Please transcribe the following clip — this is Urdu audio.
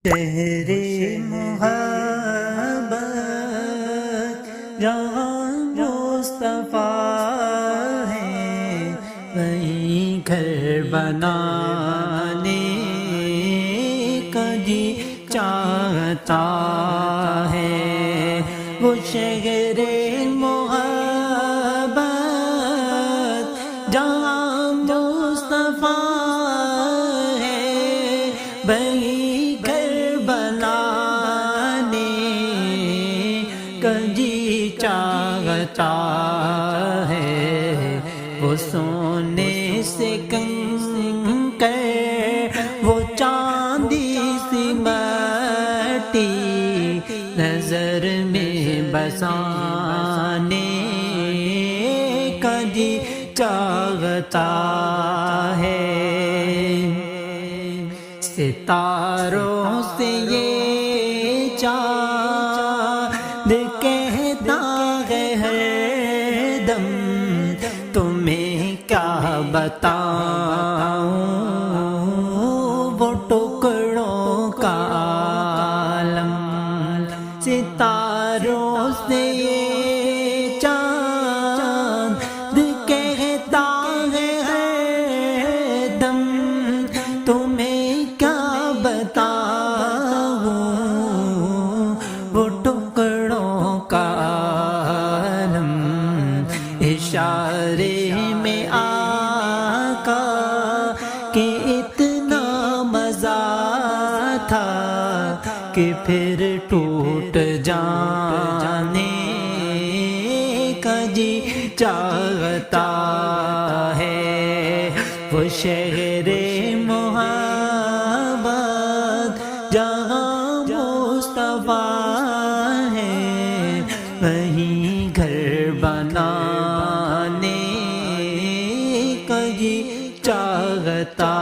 شہر محبت جہاں مصطفیٰ ہے، وہیں گھر بنانے کا جی چاہتا ہے۔ وہ شہر محبت جہاں مصطفیٰ ہے، وہیں کا جی چاہتا ہے۔ وہ سونے سے کنکر، وہ چاندی سی مٹی، نظر میں بسانے کا جی چاہتا ہے۔ ستاروں سے یہ چاند کہتا ہے ہر دم، تمہیں کیا بتاؤں وہ ٹکڑوں کا عالم۔ ستاروں سے یہ چاند کہتا ہے ہر دم، تمہیں کیا بتاؤں وہ ٹکڑوں کا عالم۔ اشارے میں آقا کہ اتنا مزہ تھا کہ پھر ٹوٹ جانے کا جی چاہتا ہے۔ وہ شہر محبت جہاں مصطفیٰ ہے، وہیں گھر بنانے کا جی چاہتا